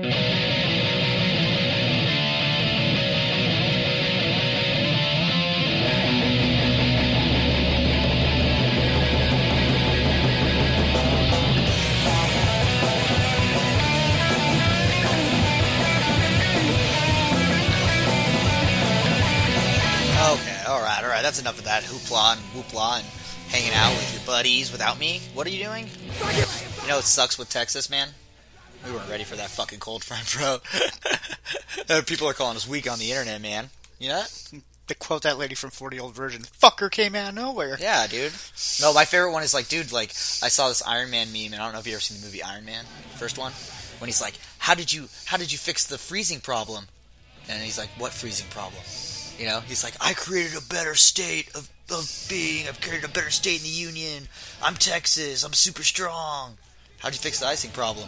Okay, alright, that's enough of that hoopla and whoopla and hanging out with your buddies without me. What are you doing? You know it sucks with Texas, man? We weren't ready for that fucking cold front, bro. People are calling us weak on the internet, man. You know that? To quote that lady from 40 Old Virgin, fucker came out of nowhere. Yeah, dude. No, my favorite one is like, dude, like, I saw this Iron Man meme, and I don't know if you've ever seen the movie Iron Man, the first one, when he's like, how did you fix the freezing problem? And he's like, what freezing problem? You know, he's like, I created a better state of being. I've created a better state in the Union. I'm Texas. I'm super strong. How'd you fix the icing problem?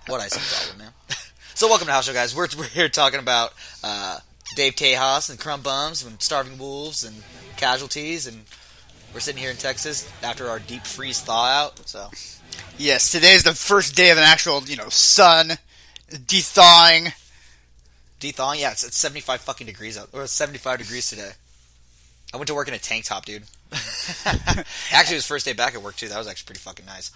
What icing problem, man? So welcome to House Show, guys. We're here talking about Dave Tejas and Krum Bums and Starving Wolves and casualties, and we're sitting here in Texas after our deep freeze thaw out. So yes, today is the first day of an actual, sun de-thawing. De-thawing? Yeah, it's 75 fucking degrees out. Or it's 75 degrees today. I went to work in a tank top, dude. Actually, it was first day back at work too. That was actually pretty fucking nice.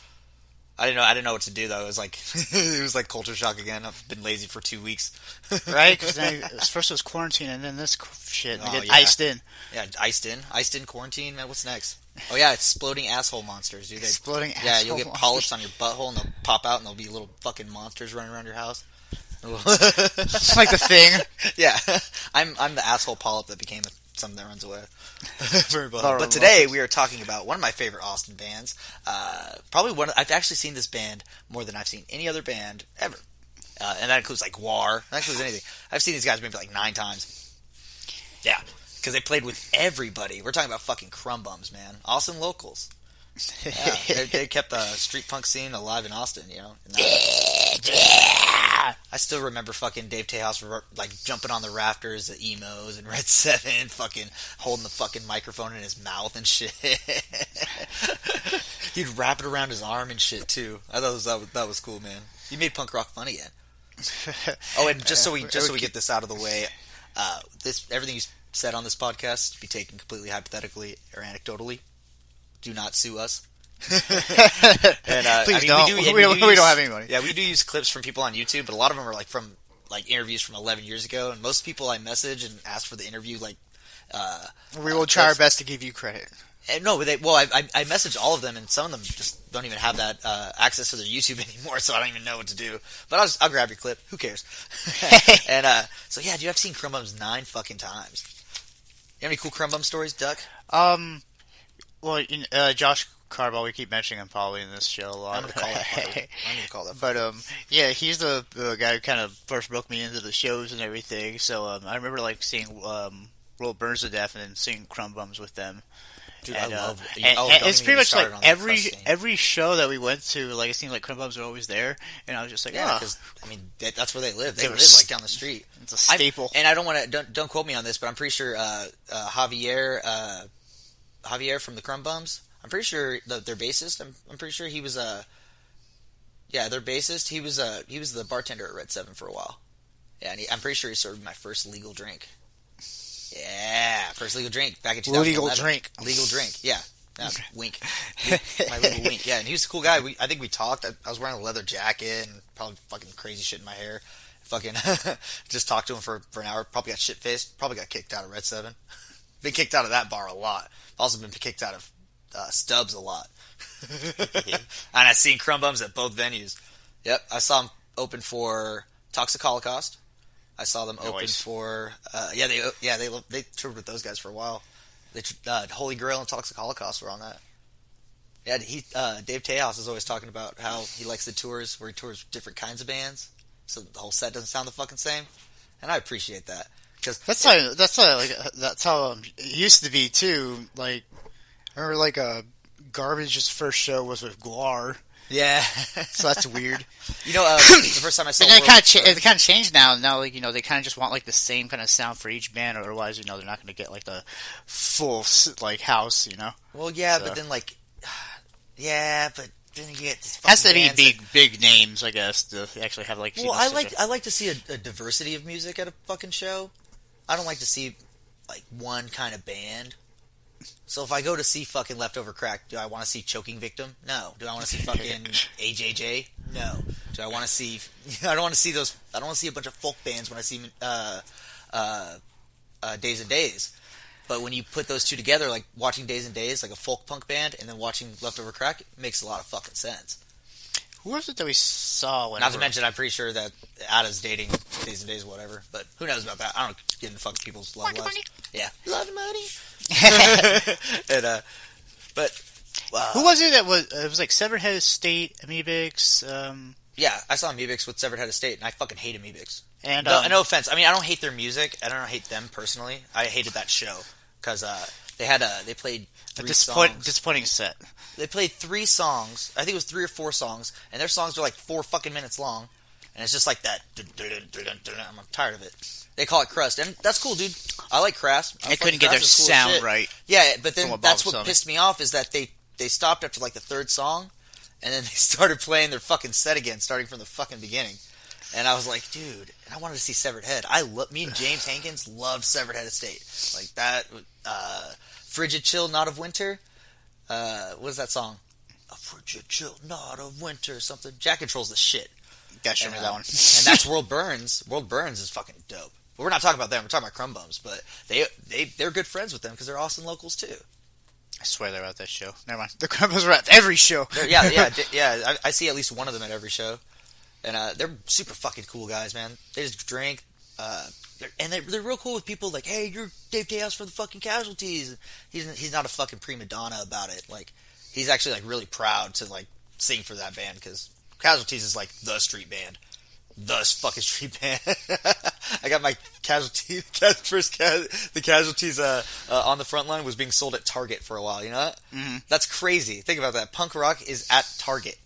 I didn't know what to do though. It was like it was like culture shock again. I've been lazy for 2 weeks. Right? Because first it was quarantine, and then this shit. We get yeah. iced in. Yeah, iced in quarantine. Man, what's next? Oh yeah, exploding asshole monsters, dude. Exploding asshole. Yeah, you'll get monsters. polyps on your butthole, and they'll pop out, and there'll be little fucking monsters running around your house. It's like the Thing. Yeah, I'm the asshole polyp that became something that runs away. But today we are talking about one of my favorite Austin bands. Probably one. I've actually seen this band more than I've seen any other band ever, and that includes like Guar. That includes anything. I've seen these guys maybe like 9 times. Yeah, because they played with everybody. We're talking about fucking Krum Bums, man. Austin locals. Yeah, they kept the street punk scene alive in Austin, I still remember fucking Dave Tejas like jumping on the rafters at emos and Red 7, fucking holding the fucking microphone in his mouth and shit. He'd wrap it around his arm and shit too. I thought that was cool, man. He made punk rock fun again. Oh, and just so we get this out of the way, everything you said on this podcast be taken completely hypothetically or anecdotally. Do not sue us. And, please don't. We don't have any money. Yeah, we do use clips from people on YouTube, but a lot of them are like from like interviews from 11 years ago. And most people I message and ask for the interview, like we will try our best to give you credit. No, I message all of them, and some of them just don't even have that access to their YouTube anymore, so I don't even know what to do. But I'll grab your clip. Who cares? And so yeah, dude, I've seen Krum Bums 9 fucking times. You have any cool Krum Bum stories, Duck? Well, Josh Carball, we keep mentioning him probably in this show a lot. I'm going to call that funny. But, yeah, he's the guy who kind of first broke me into the shows and everything. So, I remember, like, seeing World Burns to Death and then seeing Krum Bums with them. Dude, I love it. And it's pretty much like every show that we went to, like, it seemed like Krum Bums were always there. And I was just like, yeah, because, I mean, that's where they live. They live, like, down the street. It's a staple. And I don't want to, don't quote me on this, but I'm pretty sure Javier from the Krum Bums, I'm pretty sure their bassist. I'm pretty sure he was their bassist. He was the bartender at Red 7 for a while. Yeah, and I'm pretty sure he served my first legal drink. Yeah, first legal drink back in 2011. Legal drink. Yeah. Wink. My little wink. Yeah, and he was a cool guy. I think we talked. I was wearing a leather jacket and probably fucking crazy shit in my hair. Fucking just talked to him for an hour. Probably got shit faced. Probably got kicked out of Red 7. Been kicked out of that bar a lot. Also been kicked out of Stubbs a lot. And I've seen Krum Bums at both venues. Yep, I saw them open for Toxic Holocaust. I saw them open for they toured with those guys for a while. Holy Grail and Toxic Holocaust were on that. Yeah, Dave Tejas is always talking about how he likes the tours where he tours different kinds of bands, so the whole set doesn't sound the fucking same, and I appreciate that. That's how it used to be too. Like, I remember like Garbage's first show was with Guar. Yeah, so that's weird. The first time I saw it kind of changed now. Now, like, they kind of just want like the same kind of sound for each band. Otherwise, they're not going to get like the full like house. Well, yeah, so. But then like, yeah, but then you get this Has to be bands big names, I guess, to actually have like. well, I like to see a diversity of music at a fucking show. I don't like to see like one kind of band. So if I go to see fucking Leftover Crack, do I want to see Choking Victim? No. Do I want to see fucking AJJ? No. Do I want to see? I don't want to see those. I don't want to see a bunch of folk bands when I see Days and Days. But when you put those two together, like watching Days and Days, like a folk punk band, and then watching Leftover Crack, it makes a lot of fucking sense. Who was it that we saw? Not to mention, I'm pretty sure that Ada's dating Days and Days, whatever. But who knows about that? I don't get into fucking people's love lives. Yeah, love and money. And but who was it that was? It was like Severed Head Estate, Amoebics. Yeah, I saw Amoebics with Severed Head Estate, and I fucking hate Amoebics. And no offense, I mean I don't hate their music. I don't hate them personally. I hated that show because they played songs. Disappointing set. They played 3 songs. I think it was 3 or 4 songs, and their songs are like 4 fucking minutes long, and it's just like that. I'm tired of it. They call it crust, and that's cool, dude. I like crust. They couldn't get their sound right. Yeah, but then that's what pissed me off is that they stopped after like the 3rd song, and then they started playing their fucking set again, starting from the fucking beginning. And I was like, dude, I wanted to see Severed Head. Me and James Hankins loved Severed Head Estate. Like that, Frigid Chill, Not of Winter. What is that song? A frigid chill, not of winter, something. Jack Control's the shit. Gotta show me that one. And that's World Burns. World Burns is fucking dope. But we're not talking about them. We're talking about Krum Bums. But they're good friends with them because they're Austin locals too. I swear they're at that show. Never mind. The Krum Bums were at every show. Yeah. I see at least one of them at every show. And they're super fucking cool guys, man. They just drink. They're real cool with people like, hey, you're Dave Tejas for the fucking Casualties. He's not a fucking prima donna about it. Like, he's actually like really proud to like sing for that band because Casualties is like the street band, the fucking street band. I got my Casualties the Casualties on the front line was being sold at Target for a while. You know that? Mm-hmm. That's crazy. Think about that. Punk rock is at Target,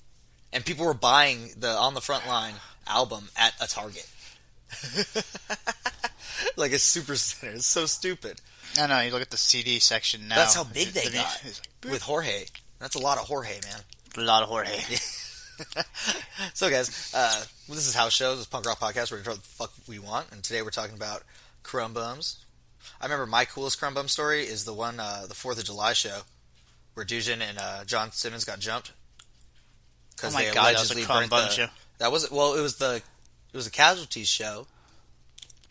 and people were buying the On the Front Line album at a Target. Like a super center. It's so stupid. I know, you look at the CD section now. That's how big they got with Jorge. That's a lot of Jorge, man. A lot of Jorge. So guys, this is House Show. This is Punk Rock Podcast where we talk what the fuck we want. And today we're talking about Krum Bums. I remember my coolest Krum Bum story is the one, the 4th of July show where Dujan and John Simmons got jumped. Oh my god, that was a Krum Bum show. That was, well, it was a Casualties show.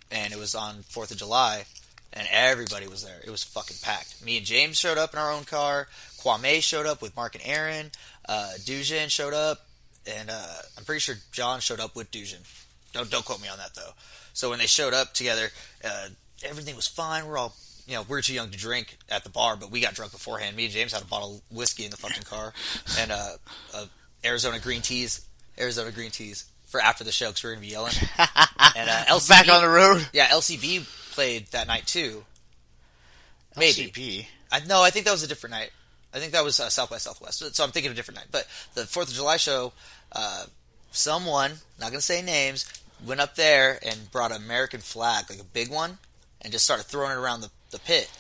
And it was on 4th of July, and everybody was there. It was fucking packed. Me and James showed up in our own car. Kwame showed up with Mark and Aaron. Dujan showed up, and I'm pretty sure John showed up with Dujan. Don't quote me on that, though. So when they showed up together, everything was fine. We're all, we're too young to drink at the bar, but we got drunk beforehand. Me and James had a bottle of whiskey in the fucking car, and Arizona green teas for after the show because we were going to be yelling. And LCB, back on the road. Yeah, LCB played that night too. Maybe. LCB? I think that was a different night. I think that was South by Southwest. So I'm thinking of a different night. But the 4th of July show, someone, not going to say names, went up there and brought an American flag, like a big one, and just started throwing it around the pit.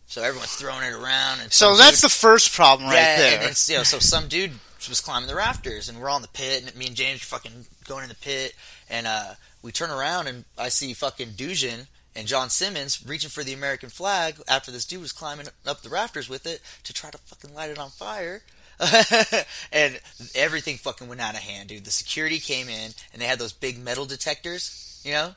So everyone's throwing it around. And so that's the first problem right there. And then, so some dude was climbing the rafters, and we're all in the pit, and me and James are fucking going in the pit, and we turn around, and I see fucking Dujan and John Simmons reaching for the American flag after this dude was climbing up the rafters with it to try to fucking light it on fire. And everything fucking went out of hand, dude. The security came in, and they had those big metal detectors, and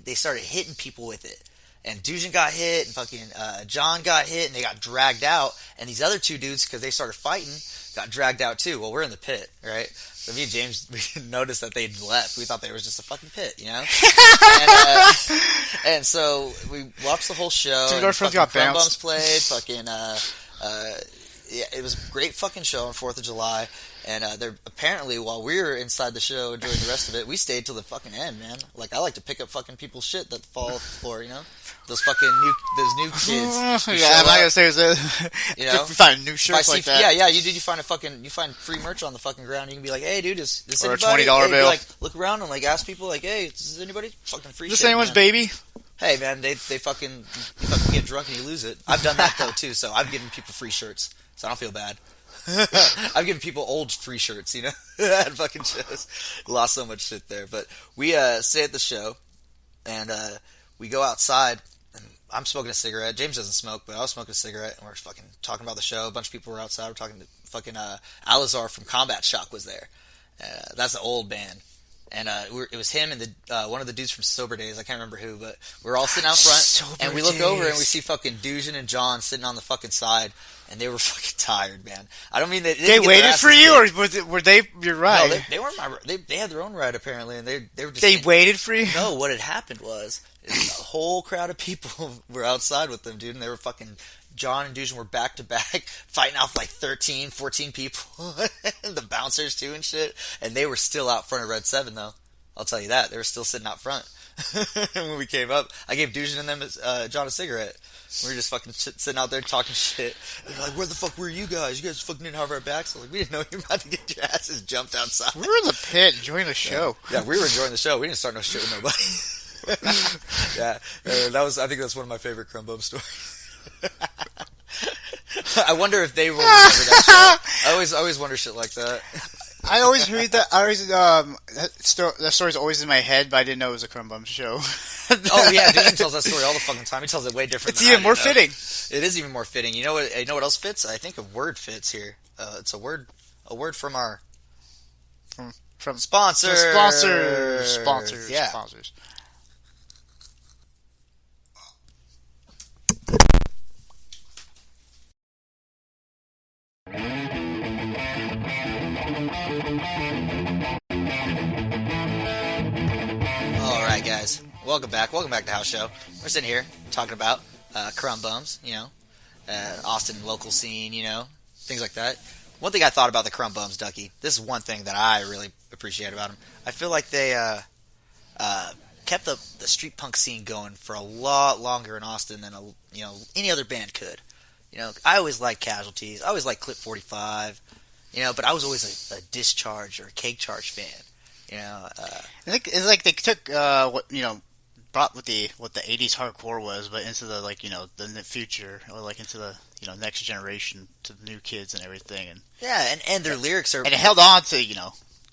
they started hitting people with it. And Dujan got hit, and fucking John got hit, and they got dragged out. And these other 2 dudes, because they started fighting, got dragged out too. Well, we're in the pit, right? So me and James, we didn't notice that they'd left. We thought they was just a fucking pit, and so we watched the whole show. Dude, our friends got Krum bounced. Bums played. Fucking, yeah, it was a great fucking show on 4th of July. And they're apparently, while we were inside the show during the rest of it, we stayed till the fucking end, man. Like, I like to pick up fucking people's shit that fall off the floor, Those new kids. Yeah, I'm not gonna say if you find new shirts like that. Yeah, you find free merch on the fucking ground. You can be like, hey, dude, is this or anybody? a $20 bill. Like, look around and like ask people, like, hey, is this anybody? Fucking free. Is this shit, anyone's man. baby? Hey, man, you fucking get drunk and you lose it. I've done that though too, so I've given people free shirts, so I don't feel bad. I've given people old free shirts, at fucking shows. Lost so much shit there. But we stay at the show, and we go outside. And I'm smoking a cigarette. James doesn't smoke, but I was smoking a cigarette, and we're fucking talking about the show. A bunch of people were outside. We're talking to fucking Alizar from Combat Shock was there. That's an old band. And it was him and one of the dudes from Sober Days. I can't remember who, but we were all sitting out front. And we look over and we see fucking Dujan and John sitting on the fucking side. And they were fucking tired, man. I don't mean they waited for you, or were they your ride? No, they weren't my. They had their own ride apparently, and they were just. They waited for you. No, what had happened was a whole crowd of people were outside with them, dude, and they were fucking. John and Dujan were back to back fighting off like 13, 14 people, and the bouncers too and shit. And they were still out front of Red 7 though. I'll tell you that they were still sitting out front. When we came up, I gave Dujan and them John a cigarette. We were just fucking sitting out there talking shit. They're like, "Where the fuck were you guys? You guys fucking didn't have our backs." I was like, "We didn't know you were about to get your asses jumped outside." We were in the pit enjoying the show. Yeah, we were enjoying the show. We didn't start no shit with nobody. Yeah, that was. I think that's one of my favorite Krum Bums stories. I wonder if they will remember that show. I always wonder shit like that. I always read that. That story's always in my head, but I didn't know it was a Krum Bums show. Oh yeah, Dujan tells that story all the fucking time. He tells it way different. It's even more fitting. It is even more fitting. You know what? You know what else fits? I think a word fits here. It's a word from our from sponsors. Sponsors. Yeah. Sponsors. Alright guys, welcome back to House Show. We're sitting here talking about Krum Bums, Austin local scene, things like that. One thing I thought about the Krum Bums, Ducky, this is one thing that I really appreciate about them. I feel like they kept the street punk scene going for a lot longer in Austin than any other band could. I always liked Casualties, I always liked Clip 45, but I was always a Discharge or a Cake Charge fan. I think it's like they took brought what the 80s hardcore was, but into the the future, or like into the next generation, to the new kids and everything, and their lyrics are, and it held on to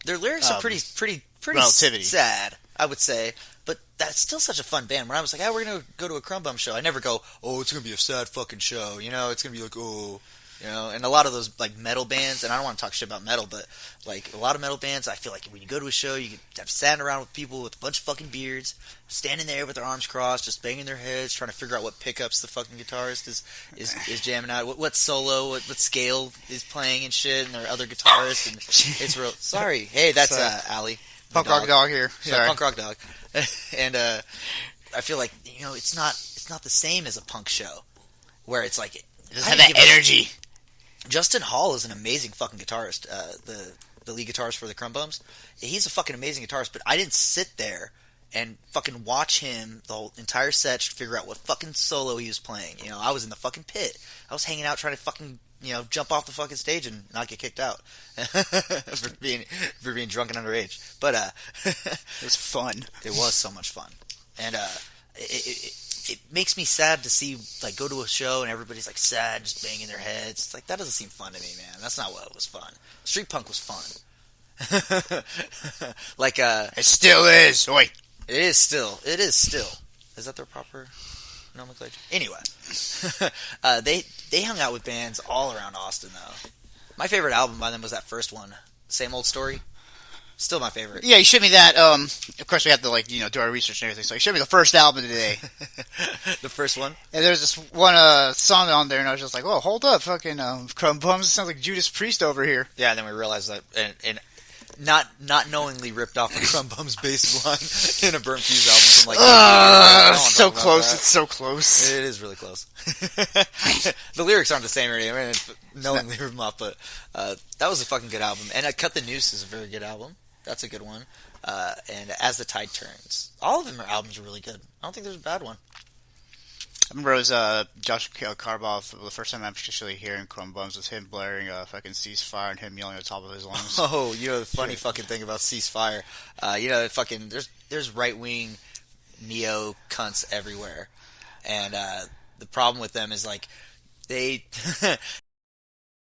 their lyrics are pretty relativity. Sad, I would say, but that's still such a fun band. When I was like, we're gonna go to a Krum Bum show, I never go, oh, it's gonna be a sad fucking show, it's gonna be like, oh. And a lot of those like metal bands, and I don't want to talk shit about metal, but like a lot of metal bands, I feel like when you go to a show, you have standing around with people with a bunch of fucking beards, standing there with their arms crossed, just banging their heads, trying to figure out what pickups the fucking guitarist is jamming out, what solo, what scale is playing and shit, and their other guitarist, and it's real. Sorry, hey, that's Allie, Punk Rock Dog here. Sorry, Punk Rock Dog, and I feel like it's not the same as a punk show where it's like it doesn't have that energy. Justin Hall is an amazing fucking guitarist, the lead guitarist for the Krum Bums. He's a fucking amazing guitarist, but I didn't sit there and fucking watch him the whole entire set to figure out what fucking solo he was playing. I was in the fucking pit. I was hanging out trying to fucking, jump off the fucking stage and not get kicked out for being drunk and underage. But it was fun. It was so much fun. And it makes me sad to see, like, go to a show and everybody's, like, sad, just banging their heads. It's like, that doesn't seem fun to me, man. That's not what was fun. Street punk was fun. Like, it still is. Oi. It is still. Is that their proper nomenclature? Anyway. They hung out with bands all around Austin, though. My favorite album by them was that first one, Same Old Story. Still my favorite. Yeah, you showed me that. Of course, we have to do our research and everything. So you showed me the first album today. The first one. And there's this one song on there, and I was just like, "Oh, hold up, fucking Krum Bums! It sounds like Judas Priest over here." Yeah, and then we realized that, and not knowingly ripped off a Krum Bums bass line in a Burnt Fuse album from like. So close! It's so close. It is really close. The lyrics aren't the same or anything. I mean, knowingly ripped them off, but that was a fucking good album. And Cut the Noose is a very good album. That's a good one. And As the Tide Turns. All of them albums are really good. I don't think there's a bad one. I remember it was Josh Karboff, the first time I'm actually hearing Krum Bums was him blaring fucking Ceasefire and him yelling at the top of his lungs. Oh, the funny fucking thing about Ceasefire. Fucking there's right-wing neo cunts everywhere. And the problem with them is, like, they